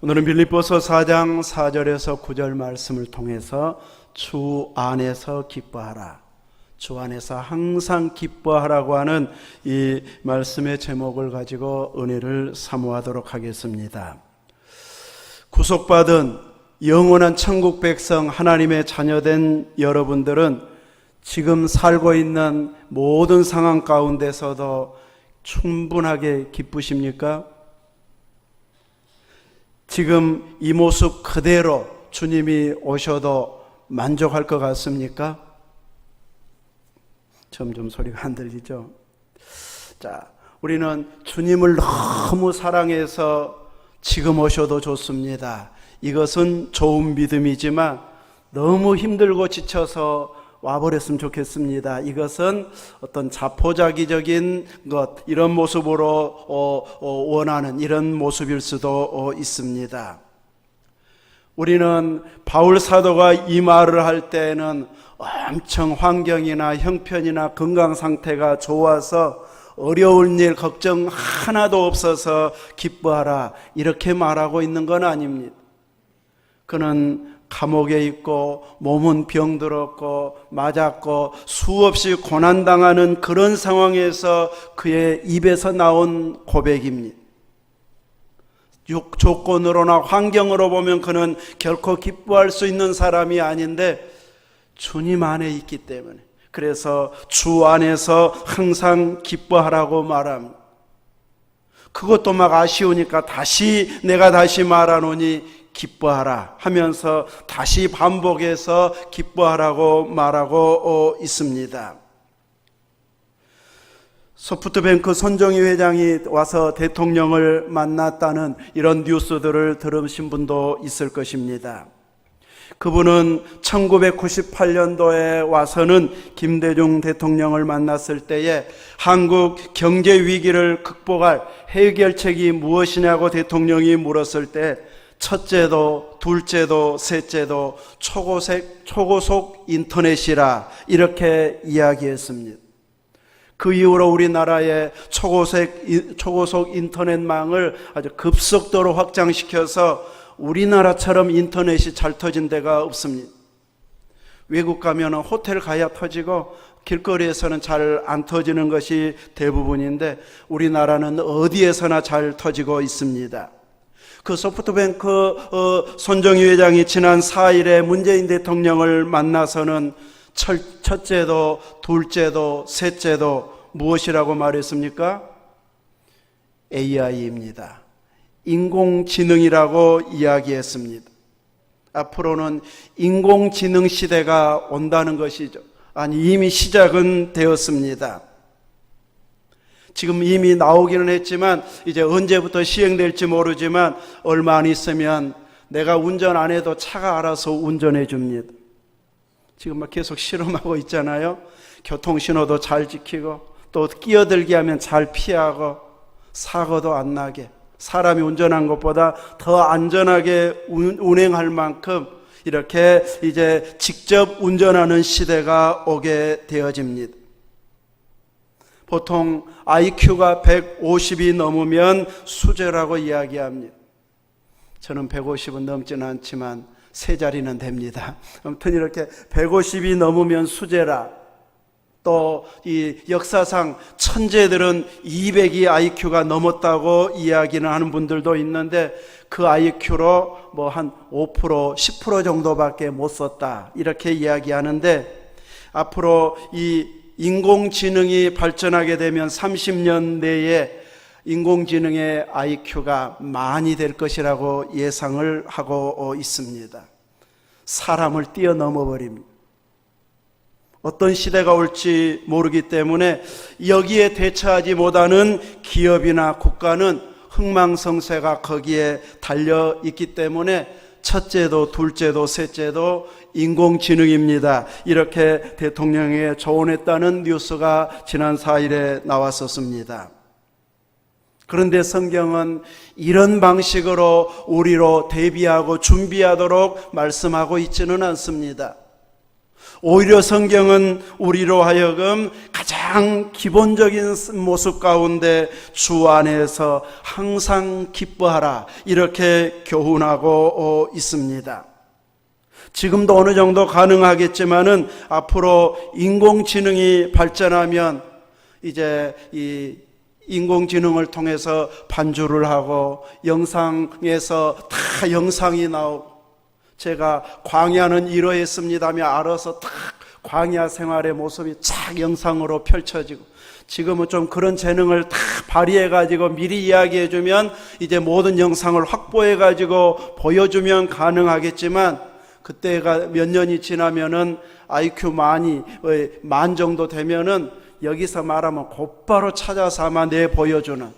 오늘은 빌립보서 4장 4절에서 9절 말씀을 통해서 주 안에서 기뻐하라, 주 안에서 항상 기뻐하라고 하는 이 말씀의 제목을 가지고 은혜를 사모하도록 하겠습니다. 구속받은 영원한 천국 백성 하나님의 자녀된 여러분들은 지금 살고 있는 모든 상황 가운데서도 충분하게 기쁘십니까? 지금 이 모습 그대로 주님이 오셔도 만족할 것 같습니까? 점점 소리가 안 들리죠? 자, 우리는 주님을 너무 사랑해서 지금 오셔도 좋습니다. 이것은 좋은 믿음이지만 너무 힘들고 지쳐서 와버렸으면 좋겠습니다. 이것은 어떤 자포자기적인 것, 이런 모습으로 원하는 이런 모습일 수도 있습니다. 우리는 바울 사도가 이 말을 할 때는 엄청 환경이나 형편이나 건강 상태가 좋아서 어려운 일 걱정 하나도 없어서 기뻐하라 이렇게 말하고 있는 건 아닙니다. 그는 감옥에 있고 몸은 병들었고 맞았고 수없이 고난당하는 그런 상황에서 그의 입에서 나온 고백입니다. 조건으로나 환경으로 보면 그는 결코 기뻐할 수 있는 사람이 아닌데 주님 안에 있기 때문에, 그래서 주 안에서 항상 기뻐하라고 말합니다. 그것도 막 아쉬우니까 내가 다시 말하노니 기뻐하라 하면서 다시 반복해서 기뻐하라고 말하고 있습니다. 소프트뱅크 손정희 회장이 와서 대통령을 만났다는 이런 뉴스들을 들으신 분도 있을 것입니다. 그분은 1998년도에 와서는 김대중 대통령을 만났을 때에 한국 경제 위기를 극복할 해결책이 무엇이냐고 대통령이 물었을 때 첫째도 둘째도 셋째도 초고속 인터넷이라 이렇게 이야기했습니다. 그 이후로 우리나라의 초고속 인터넷망을 아주 급속도로 확장시켜서 우리나라처럼 인터넷이 잘 터진 데가 없습니다. 외국 가면 호텔 가야 터지고 길거리에서는 잘 안 터지는 것이 대부분인데 우리나라는 어디에서나 잘 터지고 있습니다. 그 소프트뱅크 손정희 회장이 지난 4일에 문재인 대통령을 만나서는 첫째도 둘째도 셋째도 무엇이라고 말했습니까? AI입니다. 인공지능이라고 이야기했습니다. 앞으로는 인공지능 시대가 온다는 것이죠. 아니, 이미 시작은 되었습니다. 지금 이미 나오기는 했지만 이제 언제부터 시행될지 모르지만 얼마 안 있으면 내가 운전 안 해도 차가 알아서 운전해 줍니다. 지금 막 계속 실험하고 있잖아요. 교통신호도 잘 지키고 또 끼어들게 하면 잘 피하고 사고도 안 나게, 사람이 운전한 것보다 더 안전하게 운행할 만큼 이렇게 이제 직접 운전하는 시대가 오게 되어집니다. 보통 IQ가 150이 넘으면 수재라고 이야기합니다. 저는 150은 넘지는 않지만 세 자리는 됩니다. 아무튼 이렇게 150이 넘으면 수재라. 또 이 역사상 천재들은 200이 IQ가 넘었다고 이야기는 하는 분들도 있는데 그 IQ로 뭐 한 5%, 10% 정도밖에 못 썼다 이렇게 이야기하는데, 앞으로 이 인공지능이 발전하게 되면 30년 내에 인공지능의 IQ가 많이 될 것이라고 예상을 하고 있습니다. 사람을 뛰어넘어 버립니다. 어떤 시대가 올지 모르기 때문에 여기에 대처하지 못하는 기업이나 국가는 흥망성쇠가 거기에 달려 있기 때문에 첫째도 둘째도 셋째도 인공지능입니다. 이렇게 대통령에게 조언했다는 뉴스가 지난 4일에 나왔었습니다. 그런데 성경은 이런 방식으로 우리로 대비하고 준비하도록 말씀하고 있지는 않습니다. 오히려 성경은 우리로 하여금 가장 기본적인 모습 가운데 주 안에서 항상 기뻐하라 이렇게 교훈하고 있습니다. 지금도 어느 정도 가능하겠지만은 앞으로 인공지능이 발전하면 이제 이 인공지능을 통해서 반주를 하고 영상에서 다 영상이 나오고, 제가 광야는 이러했습니다며 알아서 딱 광야 생활의 모습이 쫙 영상으로 펼쳐지고, 지금은 좀 그런 재능을 다 발휘해가지고 미리 이야기해주면 이제 모든 영상을 확보해가지고 보여주면 가능하겠지만, 그때가 몇 년이 지나면은 IQ 만 정도 되면은 여기서 말하면 곧바로 찾아서 아마 내보여주는,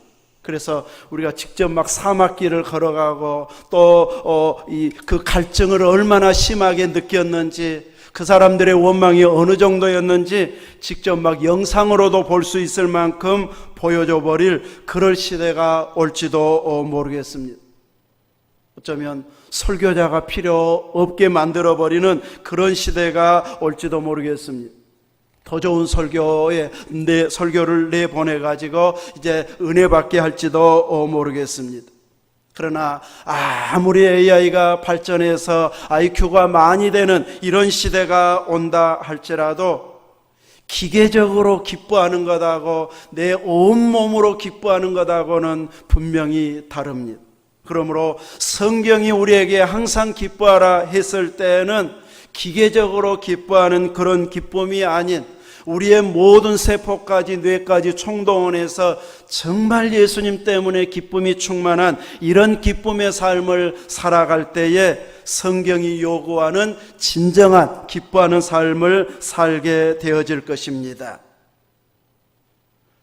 그래서 우리가 직접 막 사막길을 걸어가고 또 그 갈증을 얼마나 심하게 느꼈는지, 그 사람들의 원망이 어느 정도였는지 직접 막 영상으로도 볼 수 있을 만큼 보여줘 버릴 그럴 시대가 올지도 모르겠습니다. 어쩌면 설교자가 필요 없게 만들어 버리는 그런 시대가 올지도 모르겠습니다. 더 좋은 설교를 내보내 가지고 이제 은혜 받게 할지도 모르겠습니다. 그러나 아무리 AI가 발전해서 IQ가 많이 되는 이런 시대가 온다 할지라도 기계적으로 기뻐하는 것하고 내 온몸으로 기뻐하는 것하고는 분명히 다릅니다. 그러므로 성경이 우리에게 항상 기뻐하라 했을 때에는 기계적으로 기뻐하는 그런 기쁨이 아닌 우리의 모든 세포까지 뇌까지 총동원해서 정말 예수님 때문에 기쁨이 충만한 이런 기쁨의 삶을 살아갈 때에 성경이 요구하는 진정한 기뻐하는 삶을 살게 되어질 것입니다.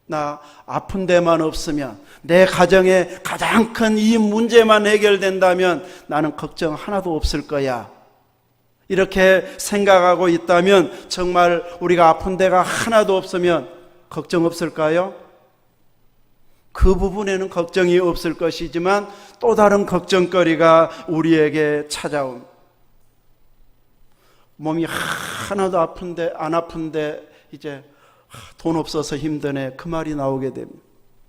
나 아픈 데만 없으면, 내 가정에 가장 큰 이 문제만 해결된다면 나는 걱정 하나도 없을 거야, 이렇게 생각하고 있다면 정말 우리가 아픈 데가 하나도 없으면 걱정 없을까요? 그 부분에는 걱정이 없을 것이지만 또 다른 걱정거리가 우리에게 찾아옵니다. 몸이 하나도 안 아픈데 이제 돈 없어서 힘드네, 그 말이 나오게 됩니다.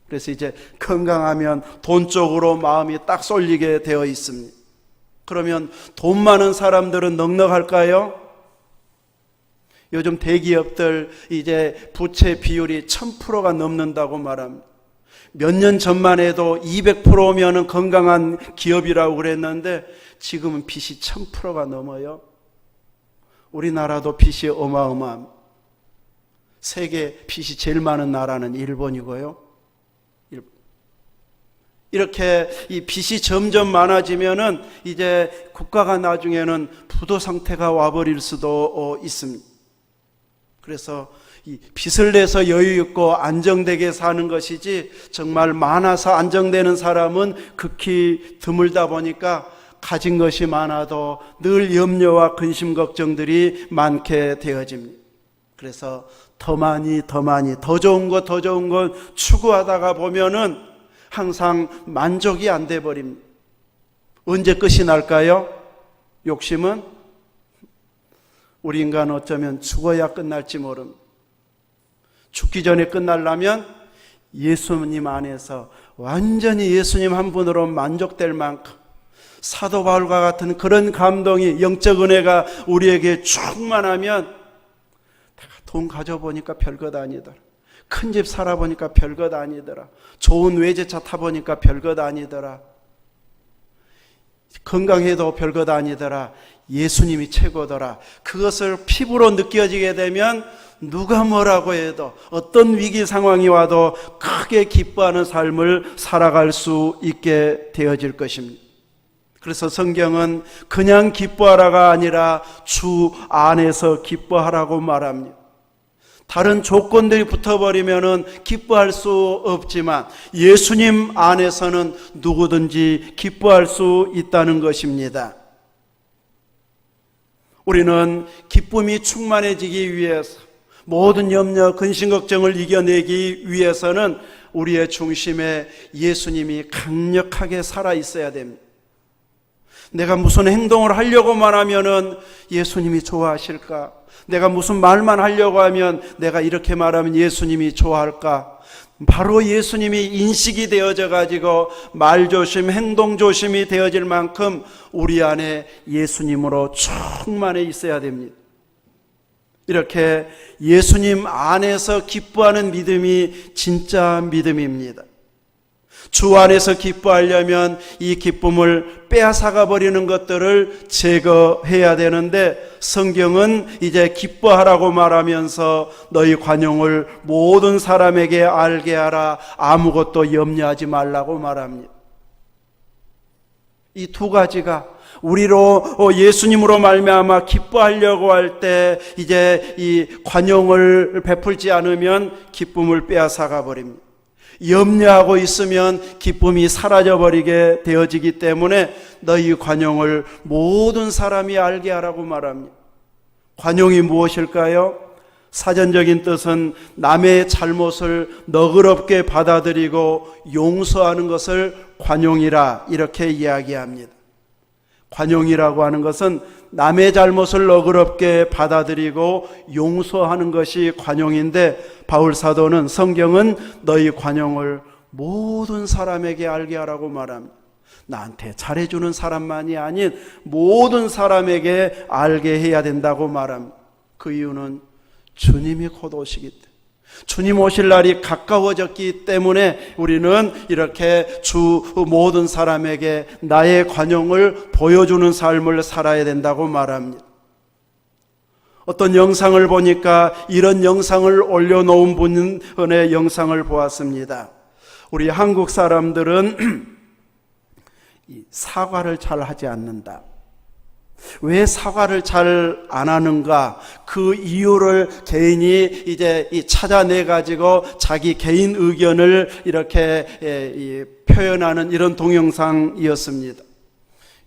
그래서 이제 건강하면 돈 쪽으로 마음이 딱 쏠리게 되어 있습니다. 그러면 돈 많은 사람들은 넉넉할까요? 요즘 대기업들 이제 부채 비율이 1000%가 넘는다고 말합니다. 몇 년 전만 해도 200%면은 건강한 기업이라고 그랬는데 지금은 빚이 1000%가 넘어요. 우리나라도 빚이 어마어마합니다. 세계 빚이 제일 많은 나라는 일본이고요. 이렇게 이 빚이 점점 많아지면은 이제 국가가 나중에는 부도 상태가 와버릴 수도 있습니다. 그래서 이 빚을 내서 여유 있고 안정되게 사는 것이지 정말 많아서 안정되는 사람은 극히 드물다 보니까 가진 것이 많아도 늘 염려와 근심 걱정들이 많게 되어집니다. 그래서 더 많이 더 좋은 것 추구하다가 보면은 항상 만족이 안 돼 버립니다. 언제 끝이 날까요? 욕심은 우리 인간은 어쩌면 죽어야 끝날지 모릅니다. 죽기 전에 끝나려면 예수님 안에서 완전히 예수님 한 분으로 만족될 만큼 사도 바울과 같은 그런 감동이, 영적 은혜가 우리에게 충만하면 내가 돈 가져보니까 별것 아니더라, 큰 집 살아보니까 별것 아니더라, 좋은 외제차 타보니까 별것 아니더라, 건강해도 별것 아니더라, 예수님이 최고더라, 그것을 피부로 느껴지게 되면 누가 뭐라고 해도 어떤 위기 상황이 와도 크게 기뻐하는 삶을 살아갈 수 있게 되어질 것입니다. 그래서 성경은 그냥 기뻐하라가 아니라 주 안에서 기뻐하라고 말합니다. 다른 조건들이 붙어버리면은 기뻐할 수 없지만 예수님 안에서는 누구든지 기뻐할 수 있다는 것입니다. 우리는 기쁨이 충만해지기 위해서, 모든 염려, 근심, 걱정을 이겨내기 위해서는 우리의 중심에 예수님이 강력하게 살아 있어야 됩니다. 내가 무슨 행동을 하려고만 하면은 예수님이 좋아하실까? 내가 무슨 말만 하려고 하면 내가 이렇게 말하면 예수님이 좋아할까? 바로 예수님이 인식이 되어져 가지고 말조심, 행동조심이 되어질 만큼 우리 안에 예수님으로 충만해 있어야 됩니다. 이렇게 예수님 안에서 기뻐하는 믿음이 진짜 믿음입니다. 주 안에서 기뻐하려면 이 기쁨을 빼앗아가 버리는 것들을 제거해야 되는데, 성경은 이제 기뻐하라고 말하면서 너희 관용을 모든 사람에게 알게 하라, 아무것도 염려하지 말라고 말합니다. 이 두 가지가 우리로 예수님으로 말미암아 기뻐하려고 할 때 이제 이 관용을 베풀지 않으면 기쁨을 빼앗아가 버립니다. 염려하고 있으면 기쁨이 사라져버리게 되어지기 때문에 너희 관용을 모든 사람이 알게 하라고 말합니다. 관용이 무엇일까요? 사전적인 뜻은 남의 잘못을 너그럽게 받아들이고 용서하는 것을 관용이라 이렇게 이야기합니다. 관용이라고 하는 것은 남의 잘못을 너그럽게 받아들이고 용서하는 것이 관용인데, 바울 사도는 성경은 너희 관용을 모든 사람에게 알게 하라고 말합니다. 나한테 잘해주는 사람만이 아닌 모든 사람에게 알게 해야 된다고 말합니다. 그 이유는 주님이 곧 오시기 때문에, 주님 오실 날이 가까워졌기 때문에 우리는 이렇게 주 모든 사람에게 나의 관용을 보여주는 삶을 살아야 된다고 말합니다. 어떤 영상을 보니까 이런 영상을 올려놓은 분의 영상을 보았습니다. 우리 한국 사람들은 사과를 잘 하지 않는다. 왜 사과를 잘 안 하는가? 그 이유를 개인이 이제 찾아내 가지고 자기 개인 의견을 이렇게 표현하는 이런 동영상이었습니다.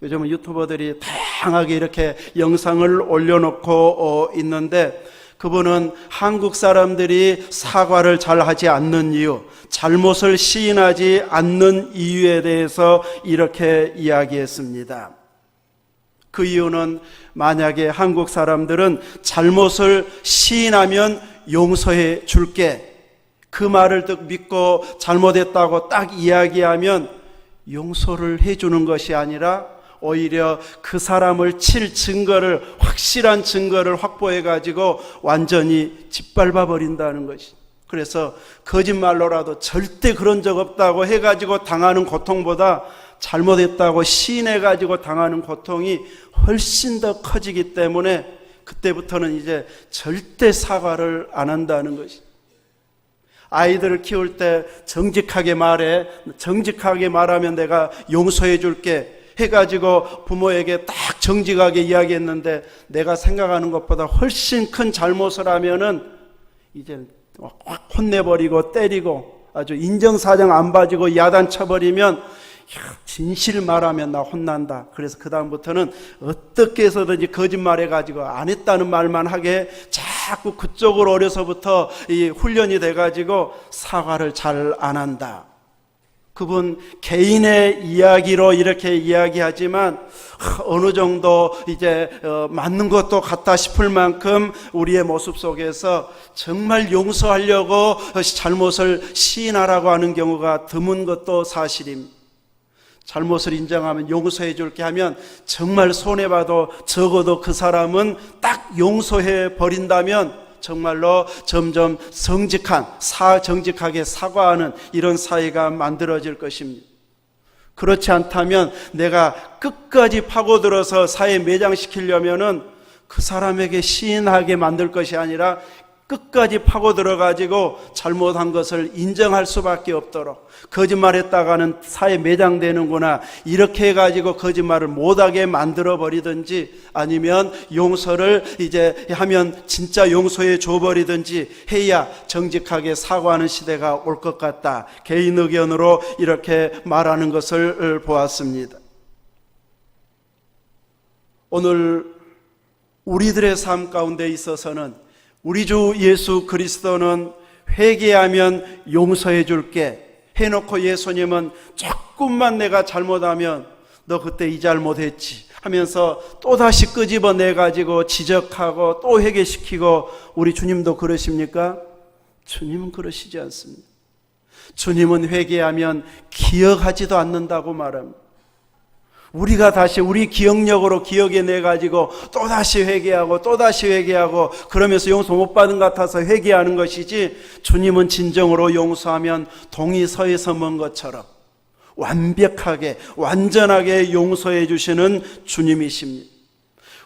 요즘은 유튜버들이 다양하게 이렇게 영상을 올려놓고 있는데, 그분은 한국 사람들이 사과를 잘 하지 않는 이유, 잘못을 시인하지 않는 이유에 대해서 이렇게 이야기했습니다. 그 이유는 만약에 한국 사람들은 잘못을 시인하면 용서해 줄게, 그 말을 믿고 잘못했다고 딱 이야기하면 용서를 해주는 것이 아니라 오히려 그 사람을 칠 증거를, 확실한 증거를 확보해 가지고 완전히 짓밟아 버린다는 것이. 그래서 거짓말로라도 절대 그런 적 없다고 해가지고 당하는 고통보다 잘못했다고 시인해가지고 당하는 고통이 훨씬 더 커지기 때문에 그때부터는 이제 절대 사과를 안 한다는 것이. 아이들을 키울 때 정직하게 말해, 정직하게 말하면 내가 용서해 줄게 해가지고 부모에게 딱 정직하게 이야기했는데, 내가 생각하는 것보다 훨씬 큰 잘못을 하면은 이제 확 혼내버리고 때리고 아주 인정사정 안 봐주고 야단쳐버리면, 진실 말하면 나 혼난다. 그래서 그 다음부터는 어떻게 해서든지 거짓말해가지고 안 했다는 말만 하게 자꾸 그쪽으로 어려서부터 이 훈련이 돼가지고 사과를 잘 안 한다. 그분 개인의 이야기로 이렇게 이야기하지만 어느 정도 이제 맞는 것도 같다 싶을 만큼 우리의 모습 속에서 정말 용서하려고 잘못을 시인하라고 하는 경우가 드문 것도 사실입니다. 잘못을 인정하면 용서해 줄게 하면 정말 손해봐도 적어도 그 사람은 딱 용서해 버린다면 정말로 점점 정직하게 사과하는 이런 사회가 만들어질 것입니다. 그렇지 않다면 내가 끝까지 파고들어서 사회에 매장시키려면은 그 사람에게 시인하게 만들 것이 아니라 끝까지 파고들어가지고 잘못한 것을 인정할 수밖에 없도록, 거짓말했다가는 사회에 매장되는구나 이렇게 해가지고 거짓말을 못하게 만들어버리든지, 아니면 용서를 이제 하면 진짜 용서해 줘버리든지 해야 정직하게 사과하는 시대가 올 것 같다. 개인 의견으로 이렇게 말하는 것을 보았습니다. 오늘 우리들의 삶 가운데 있어서는 우리 주 예수 그리스도는 회개하면 용서해 줄게 해놓고, 예수님은 조금만 내가 잘못하면 너 그때 이 잘못했지 하면서 또다시 끄집어내 가지고 지적하고 또 회개시키고, 우리 주님도 그러십니까? 주님은 그러시지 않습니다. 주님은 회개하면 기억하지도 않는다고 말합니다. 우리가 다시 우리 기억력으로 기억해내 가지고 또다시 회개하고 또다시 회개하고 그러면서 용서 못 받은 것 같아서 회개하는 것이지, 주님은 진정으로 용서하면 동이 서에서 먼 것처럼 완벽하게 완전하게 용서해 주시는 주님이십니다.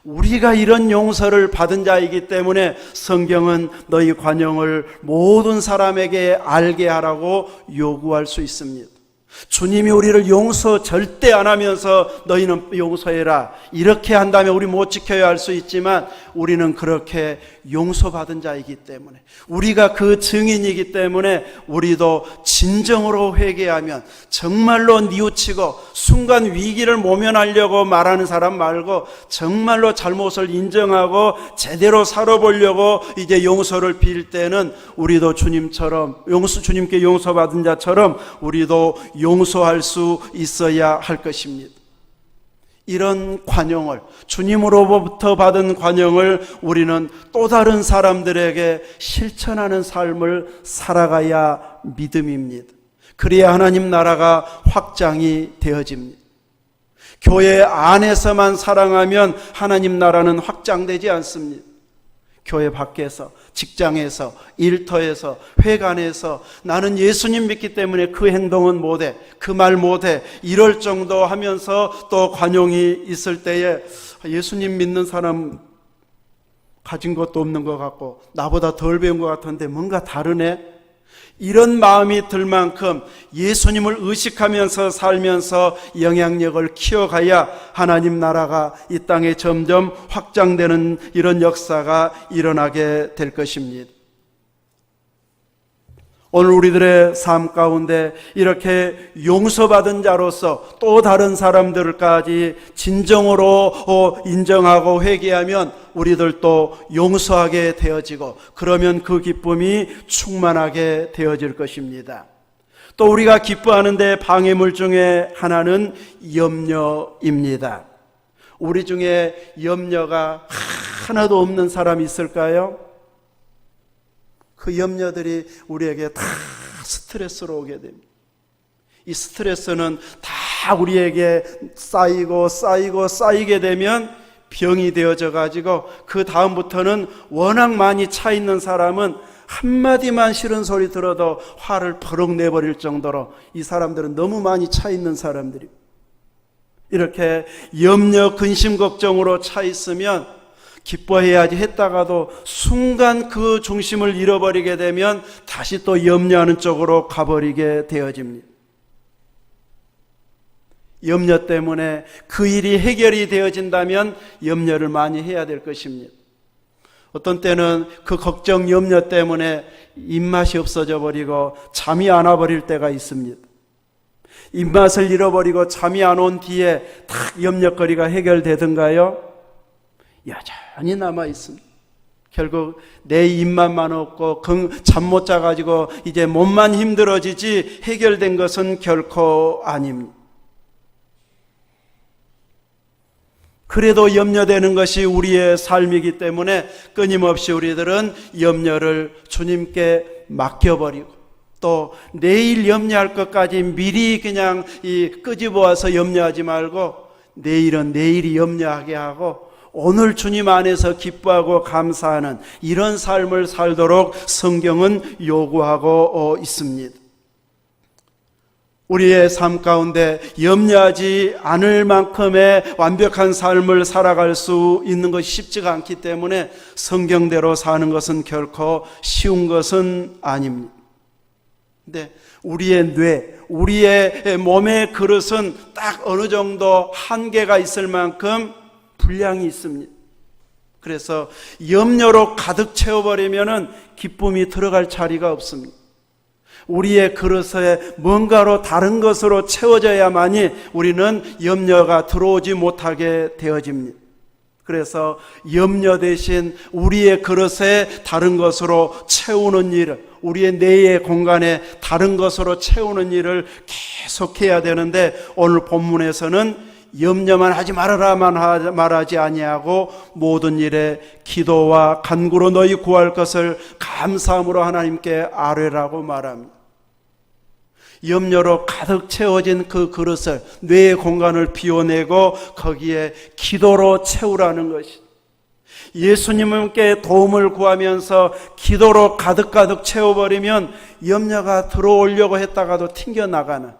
우리가 이런 용서를 받은 자이기 때문에 성경은 너희 관용을 모든 사람에게 알게 하라고 요구할 수 있습니다. 주님이 우리를 용서 절대 안 하면서 너희는 용서해라 이렇게 한다면 우리 못 지켜야 할 수 있지만, 우리는 그렇게 용서받은 자이기 때문에, 우리가 그 증인이기 때문에 우리도 진정으로 회개하면 정말로 뉘우치고 순간 위기를 모면하려고 말하는 사람 말고 정말로 잘못을 인정하고 제대로 살아보려고 이제 용서를 빌 때는 우리도 주님처럼 주님께 용서받은 자처럼 우리도 용서할 수 있어야 할 것입니다. 이런 관용을, 주님으로부터 받은 관용을 우리는 또 다른 사람들에게 실천하는 삶을 살아가야 믿음입니다. 그래야 하나님 나라가 확장이 되어집니다. 교회 안에서만 사랑하면 하나님 나라는 확장되지 않습니다. 교회 밖에서, 직장에서, 일터에서, 회관에서 나는 예수님 믿기 때문에 그 행동은 못해, 그 말 못해, 이럴 정도 하면서 또 관용이 있을 때에 예수님 믿는 사람 가진 것도 없는 것 같고 나보다 덜 배운 것 같은데 뭔가 다르네, 이런 마음이 들 만큼 예수님을 의식하면서 살면서 영향력을 키워가야 하나님 나라가 이 땅에 점점 확장되는 이런 역사가 일어나게 될 것입니다. 오늘 우리들의 삶 가운데 이렇게 용서받은 자로서 또 다른 사람들까지 진정으로 인정하고 회개하면 우리들도 용서하게 되어지고, 그러면 그 기쁨이 충만하게 되어질 것입니다. 또 우리가 기뻐하는데 방해물 중에 하나는 염려입니다. 우리 중에 염려가 하나도 없는 사람이 있을까요? 그 염려들이 우리에게 다 스트레스로 오게 됩니다. 이 스트레스는 다 우리에게 쌓이게 되면 병이 되어져 가지고, 그 다음부터는 워낙 많이 차 있는 사람은 한마디만 싫은 소리 들어도 화를 버럭 내버릴 정도로, 이 사람들은 너무 많이 차 있는 사람들입니다. 이렇게 염려, 근심, 걱정으로 차 있으면 기뻐해야지 했다가도 순간 그 중심을 잃어버리게 되면 다시 또 염려하는 쪽으로 가버리게 되어집니다. 염려 때문에 그 일이 해결이 되어진다면 염려를 많이 해야 될 것입니다. 어떤 때는 그 걱정, 염려 때문에 입맛이 없어져 버리고 잠이 안 와버릴 때가 있습니다. 입맛을 잃어버리고 잠이 안 온 뒤에 딱 염려거리가 해결되던가요? 여전히 남아있습니다. 결국 내 입맛만 없고 잠 못 자가지고 이제 몸만 힘들어지지 해결된 것은 결코 아닙니다. 그래도 염려되는 것이 우리의 삶이기 때문에 끊임없이 우리들은 염려를 주님께 맡겨버리고, 또 내일 염려할 것까지 미리 그냥 끄집어와서 염려하지 말고 내일은 내일이 염려하게 하고 오늘 주님 안에서 기뻐하고 감사하는 이런 삶을 살도록 성경은 요구하고 있습니다. 우리의 삶 가운데 염려하지 않을 만큼의 완벽한 삶을 살아갈 수 있는 것이 쉽지가 않기 때문에 성경대로 사는 것은 결코 쉬운 것은 아닙니다. 근데 우리의 뇌, 우리의 몸의 그릇은 딱 어느 정도 한계가 있을 만큼 분량이 있습니다. 그래서 염려로 가득 채워버리면 기쁨이 들어갈 자리가 없습니다. 우리의 그릇에 뭔가로 다른 것으로 채워져야만이 우리는 염려가 들어오지 못하게 되어집니다. 그래서 염려 대신 우리의 그릇에 다른 것으로 채우는 일을, 우리의 내의 공간에 다른 것으로 채우는 일을 계속해야 되는데, 오늘 본문에서는 염려만 하지 말아라만 말하지 아니하고 모든 일에 기도와 간구로 너희 구할 것을 감사함으로 하나님께 아뢰라고 말합니다. 염려로 가득 채워진 그 그릇을, 뇌의 공간을 비워내고 거기에 기도로 채우라는 것이, 예수님께 도움을 구하면서 기도로 가득 채워버리면 염려가 들어오려고 했다가도 튕겨나가는,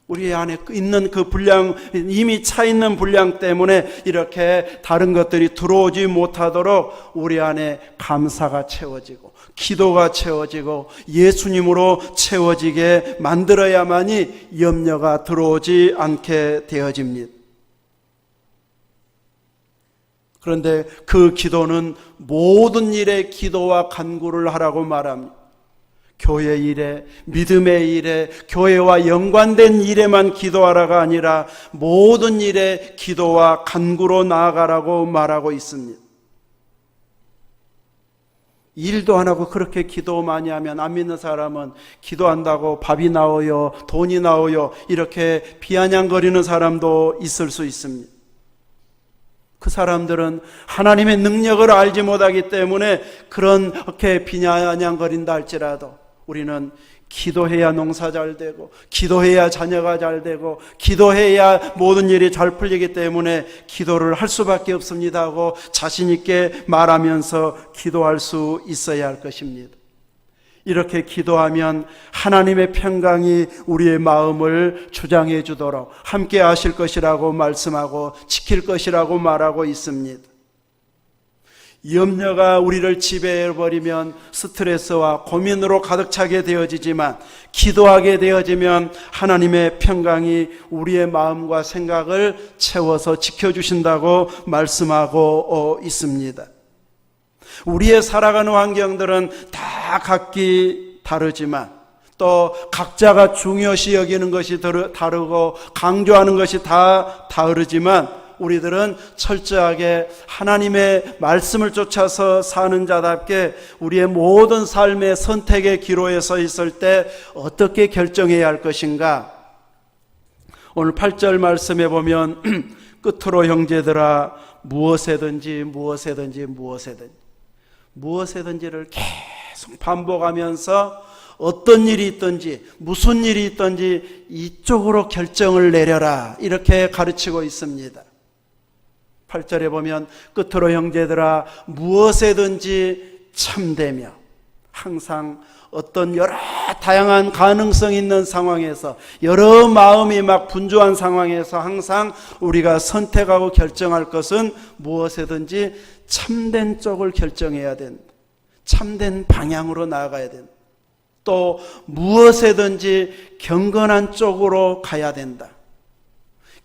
우리 안에 있는 그 분량, 이미 차 있는 분량 때문에 이렇게 다른 것들이 들어오지 못하도록 우리 안에 감사가 채워지고 기도가 채워지고 예수님으로 채워지게 만들어야만이 염려가 들어오지 않게 되어집니다. 그런데 그 기도는 모든 일에 기도와 간구를 하라고 말합니다. 교회 일에, 믿음의 일에, 교회와 연관된 일에만 기도하라가 아니라 모든 일에 기도와 간구로 나아가라고 말하고 있습니다. 일도 안 하고 그렇게 기도 많이 하면 안 믿는 사람은 기도한다고 밥이 나오요, 돈이 나오요 이렇게 비아냥거리는 사람도 있을 수 있습니다. 그 사람들은 하나님의 능력을 알지 못하기 때문에 그렇게 비아냥거린다 할지라도 우리는 기도해야 농사 잘 되고 기도해야 자녀가 잘 되고 기도해야 모든 일이 잘 풀리기 때문에 기도를 할 수밖에 없습니다 하고 자신 있게 말하면서 기도할 수 있어야 할 것입니다. 이렇게 기도하면 하나님의 평강이 우리의 마음을 주장해 주도록 함께 하실 것이라고 말씀하고 지킬 것이라고 말하고 있습니다. 염려가 우리를 지배해버리면 스트레스와 고민으로 가득 차게 되어지지만 기도하게 되어지면 하나님의 평강이 우리의 마음과 생각을 채워서 지켜주신다고 말씀하고 있습니다. 우리의 살아가는 환경들은 다 각기 다르지만 또 각자가 중요시 여기는 것이 다르고 강조하는 것이 다 다르지만 우리들은 철저하게 하나님의 말씀을 쫓아서 사는 자답게 우리의 모든 삶의 선택의 기로에 서 있을 때 어떻게 결정해야 할 것인가? 오늘 8절 말씀에 보면 끝으로 형제들아 무엇에든지를 계속 반복하면서 어떤 일이 있든지 무슨 일이 있든지 이쪽으로 결정을 내려라 이렇게 가르치고 있습니다. 8절에 보면 끝으로 형제들아 무엇에든지 참되며, 항상 어떤 여러 다양한 가능성이 있는 상황에서 여러 마음이 막 분주한 상황에서 항상 우리가 선택하고 결정할 것은 무엇에든지 참된 쪽을 결정해야 된다. 참된 방향으로 나아가야 된다. 또 무엇에든지 경건한 쪽으로 가야 된다.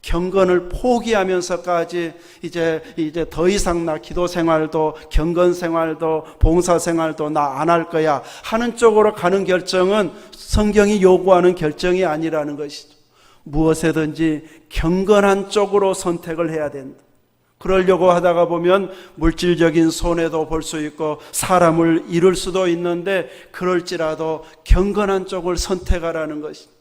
경건을 포기하면서까지 이제 더 이상 나 기도 생활도 경건 생활도 봉사 생활도 나 안 할 거야 하는 쪽으로 가는 결정은 성경이 요구하는 결정이 아니라는 것이죠. 무엇에든지 경건한 쪽으로 선택을 해야 된다. 그러려고 하다가 보면 물질적인 손해도 볼 수 있고 사람을 잃을 수도 있는데 그럴지라도 경건한 쪽을 선택하라는 것이죠.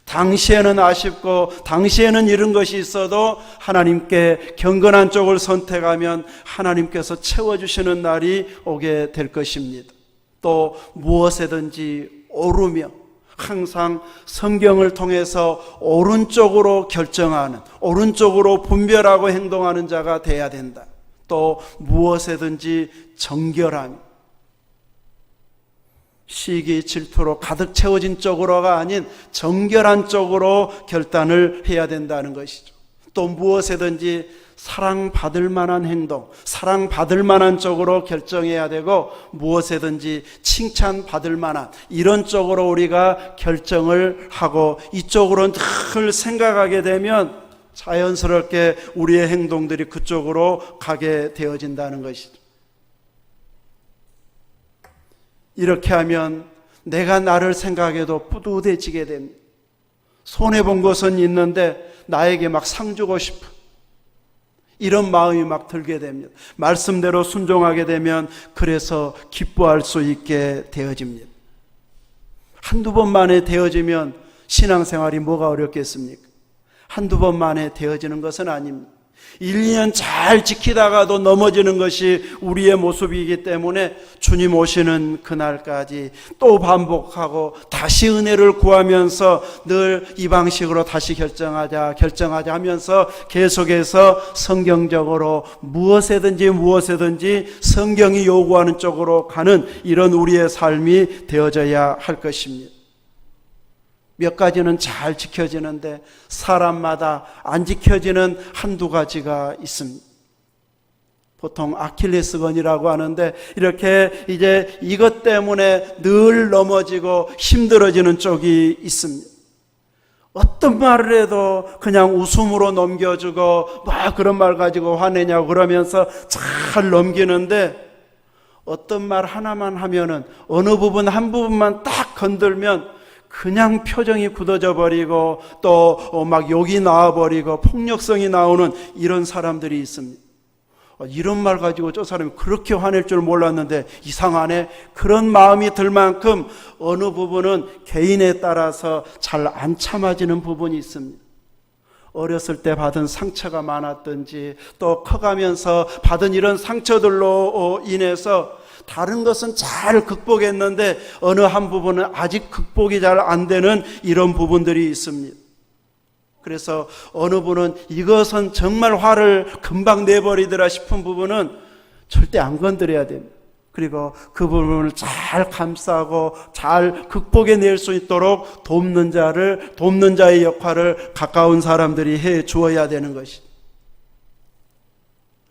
당시에는 아쉽고 당시에는 이런 것이 있어도 하나님께 경건한 쪽을 선택하면 하나님께서 채워주시는 날이 오게 될 것입니다. 또 무엇에든지 오르며, 항상 성경을 통해서 오른쪽으로 결정하는, 오른쪽으로 분별하고 행동하는 자가 돼야 된다. 또 무엇에든지 정결하며, 시기 질투로 가득 채워진 쪽으로가 아닌 정결한 쪽으로 결단을 해야 된다는 것이죠. 또 무엇에든지 사랑받을 만한 행동, 사랑받을 만한 쪽으로 결정해야 되고 무엇에든지 칭찬받을 만한 이런 쪽으로 우리가 결정을 하고 이쪽으로 늘 생각하게 되면 자연스럽게 우리의 행동들이 그쪽으로 가게 되어진다는 것이죠. 이렇게 하면 내가 나를 생각해도 뿌듯해지게 됩니다. 손해본 것은 있는데 나에게 막 상 주고 싶은 이런 마음이 막 들게 됩니다. 말씀대로 순종하게 되면 그래서 기뻐할 수 있게 되어집니다. 한두 번 만에 되어지면 신앙생활이 뭐가 어렵겠습니까? 한두 번 만에 되어지는 것은 아닙니다. 1, 2년 잘 지키다가도 넘어지는 것이 우리의 모습이기 때문에 주님 오시는 그날까지 또 반복하고 다시 은혜를 구하면서 늘 이 방식으로 다시 결정하자 하면서 계속해서 성경적으로 무엇에든지 성경이 요구하는 쪽으로 가는 이런 우리의 삶이 되어져야 할 것입니다. 몇 가지는 잘 지켜지는데 사람마다 안 지켜지는 한두 가지가 있습니다. 보통 아킬레스건이라고 하는데 이렇게 이제 이것 때문에 늘 넘어지고 힘들어지는 쪽이 있습니다. 어떤 말을 해도 그냥 웃음으로 넘겨주고 막 그런 말 가지고 화내냐고 그러면서 잘 넘기는데 어떤 말 하나만 하면은 어느 부분 한 부분만 딱 건들면 그냥 표정이 굳어져 버리고 또 막 욕이 나와버리고 폭력성이 나오는 이런 사람들이 있습니다. 이런 말 가지고 저 사람이 그렇게 화낼 줄 몰랐는데 이상하네. 그런 마음이 들 만큼 어느 부분은 개인에 따라서 잘 안 참아지는 부분이 있습니다. 어렸을 때 받은 상처가 많았든지 또 커가면서 받은 이런 상처들로 인해서 다른 것은 잘 극복했는데 어느 한 부분은 아직 극복이 잘 안 되는 이런 부분들이 있습니다. 그래서 어느 분은 이것은 정말 화를 금방 내버리더라 싶은 부분은 절대 안 건드려야 됩니다. 그리고 그 부분을 잘 감싸고 잘 극복해낼 수 있도록 돕는 자의 역할을 가까운 사람들이 해 주어야 되는 것입니다.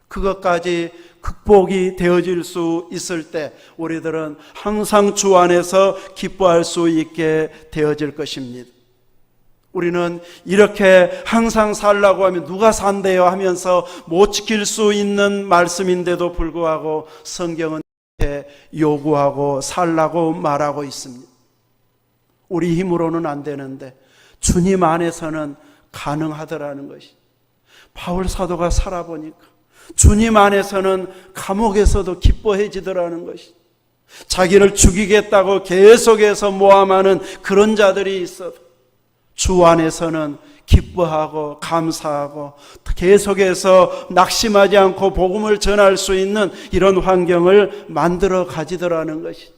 그것까지 극복이 되어질 수 있을 때 우리들은 항상 주 안에서 기뻐할 수 있게 되어질 것입니다. 우리는 이렇게 항상 살라고 하면 누가 산대요 하면서 못 지킬 수 있는 말씀인데도 불구하고 성경은 이렇게 요구하고 살라고 말하고 있습니다. 우리 힘으로는 안 되는데 주님 안에서는 가능하더라는 것이. 바울 사도가 살아보니까 주님 안에서는 감옥에서도 기뻐해지더라는 것이. 자기를 죽이겠다고 계속해서 모함하는 그런 자들이 있어도 주 안에서는 기뻐하고 감사하고 계속해서 낙심하지 않고 복음을 전할 수 있는 이런 환경을 만들어 가지더라는 것이.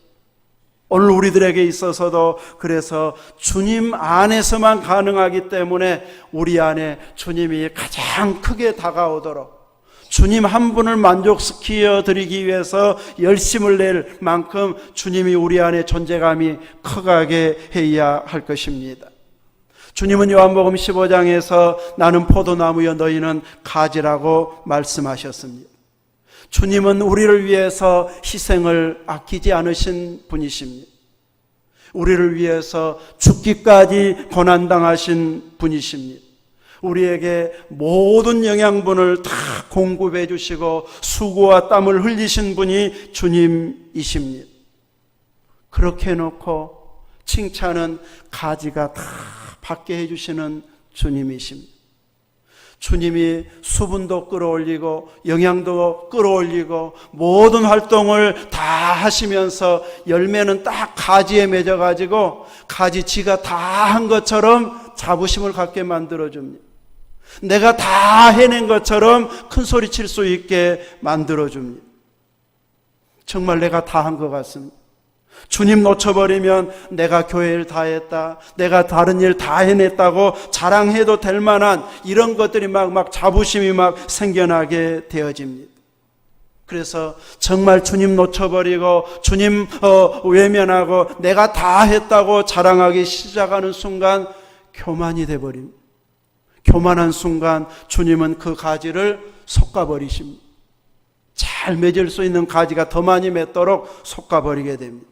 오늘 우리들에게 있어서도 그래서 주님 안에서만 가능하기 때문에 우리 안에 주님이 가장 크게 다가오도록 주님 한 분을 만족시켜 드리기 위해서 열심을 낼 만큼 주님이 우리 안에 존재감이 커가게 해야 할 것입니다. 주님은 요한복음 15장에서 나는 포도나무여 너희는 가지라고 말씀하셨습니다. 주님은 우리를 위해서 희생을 아끼지 않으신 분이십니다. 우리를 위해서 죽기까지 고난당하신 분이십니다. 우리에게 모든 영양분을 다 공급해 주시고 수고와 땀을 흘리신 분이 주님이십니다. 그렇게 해놓고 칭찬은 가지가 다 받게 해주시는 주님이십니다. 주님이 수분도 끌어올리고 영양도 끌어올리고 모든 활동을 다 하시면서 열매는 딱 가지에 맺어가지고 가지 지가 다 한 것처럼 자부심을 갖게 만들어줍니다. 내가 다 해낸 것처럼 큰 소리 칠 수 있게 만들어줍니다. 정말 내가 다 한 것 같습니다. 주님 놓쳐버리면 내가 교회를 다 했다, 내가 다른 일 다 해냈다고 자랑해도 될 만한 이런 것들이 막 자부심이 막 생겨나게 되어집니다. 그래서 정말 주님 놓쳐버리고 주님 외면하고 내가 다 했다고 자랑하기 시작하는 순간 교만이 돼버립니다. 교만한 순간 주님은 그 가지를 솎아버리십니다. 잘 맺을 수 있는 가지가 더 많이 맺도록 솎아버리게 됩니다.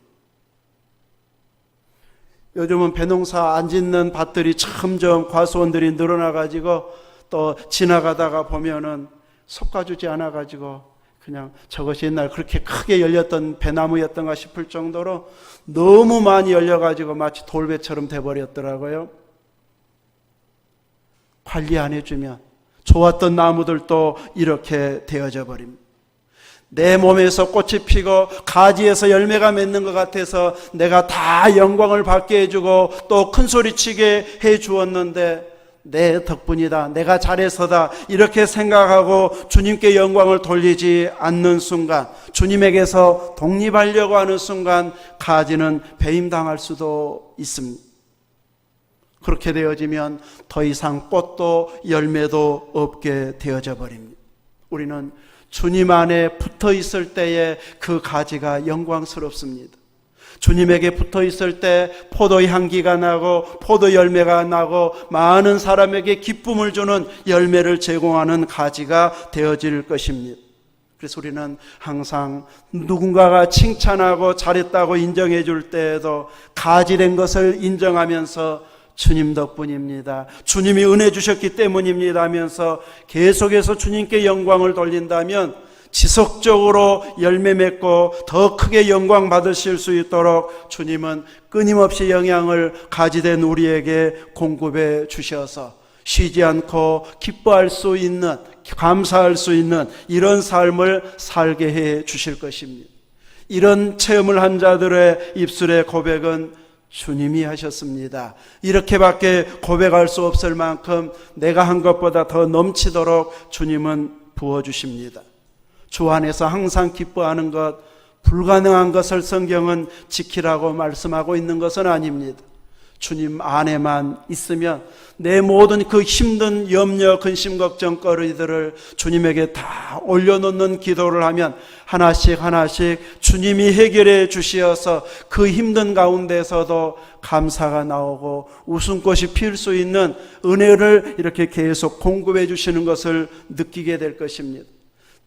요즘은 배농사 안 짓는 밭들이 점점 과수원들이 늘어나가지고 또 지나가다가 보면은 솎아주지 않아가지고 그냥 저것이 옛날 그렇게 크게 열렸던 배나무였던가 싶을 정도로 너무 많이 열려가지고 마치 돌배처럼 돼버렸더라고요. 관리 안 해주면 좋았던 나무들도 이렇게 되어져 버립니다. 내 몸에서 꽃이 피고 가지에서 열매가 맺는 것 같아서 내가 다 영광을 받게 해주고 또 큰소리치게 해주었는데 내 덕분이다, 내가 잘해서다 이렇게 생각하고 주님께 영광을 돌리지 않는 순간, 주님에게서 독립하려고 하는 순간 가지는 배임당할 수도 있습니다. 그렇게 되어지면 더 이상 꽃도 열매도 없게 되어져 버립니다. 우리는 주님 안에 붙어 있을 때에 그 가지가 영광스럽습니다. 주님에게 붙어 있을 때 포도 향기가 나고 포도 열매가 나고 많은 사람에게 기쁨을 주는 열매를 제공하는 가지가 되어질 것입니다. 그래서 우리는 항상 누군가가 칭찬하고 잘했다고 인정해 줄 때에도 가지된 것을 인정하면서 주님 덕분입니다, 주님이 은혜 주셨기 때문입니다 하면서 계속해서 주님께 영광을 돌린다면 지속적으로 열매 맺고 더 크게 영광 받으실 수 있도록 주님은 끊임없이 영향을 가지된 우리에게 공급해 주셔서 쉬지 않고 기뻐할 수 있는, 감사할 수 있는 이런 삶을 살게 해 주실 것입니다. 이런 체험을 한 자들의 입술의 고백은 주님이 하셨습니다. 이렇게밖에 고백할 수 없을 만큼 내가 한 것보다 더 넘치도록 주님은 부어주십니다. 주 안에서 항상 기뻐하는 것, 불가능한 것을 성경은 지키라고 말씀하고 있는 것은 아닙니다. 주님 안에만 있으면 내 모든 그 힘든 염려, 근심, 걱정거리들을 주님에게 다 올려놓는 기도를 하면 하나씩 하나씩 주님이 해결해 주시어서 그 힘든 가운데서도 감사가 나오고 웃음꽃이 필 수 있는 은혜를 이렇게 계속 공급해 주시는 것을 느끼게 될 것입니다.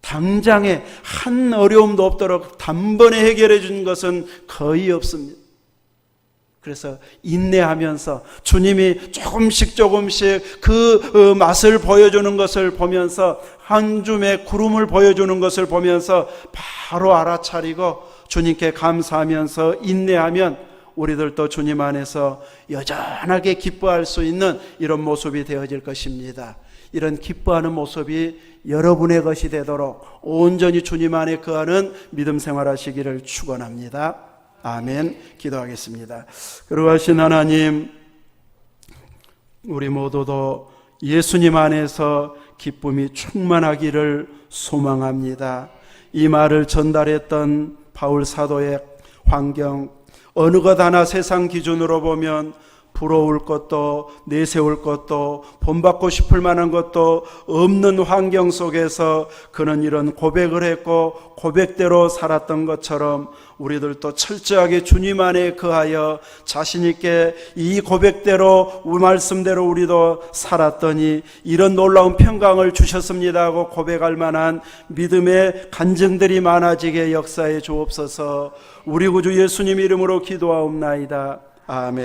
당장에 한 어려움도 없도록 단번에 해결해 주는 것은 거의 없습니다. 그래서 인내하면서 주님이 조금씩 그 맛을 보여주는 것을 보면서 한 줌의 구름을 보여주는 것을 보면서 바로 알아차리고 주님께 감사하면서 인내하면 우리들도 주님 안에서 여전하게 기뻐할 수 있는 이런 모습이 되어질 것입니다. 이런 기뻐하는 모습이 여러분의 것이 되도록 온전히 주님 안에 거하는 믿음 생활하시기를 축원합니다. 아멘. 기도하겠습니다. 그러하신 하나님, 우리 모두도 예수님 안에서 기쁨이 충만하기를 소망합니다. 이 말을 전달했던 바울 사도의 환경, 어느 것 하나 세상 기준으로 보면 부러울 것도 내세울 것도 본받고 싶을 만한 것도 없는 환경 속에서 그는 이런 고백을 했고 고백대로 살았던 것처럼 우리들도 철저하게 주님 안에 거하여 자신 있게 이 고백대로 말씀대로 우리도 살았더니 이런 놀라운 평강을 주셨습니다 하고 고백할 만한 믿음의 간증들이 많아지게 역사해 주옵소서. 우리 구주 예수님 이름으로 기도하옵나이다. 아멘.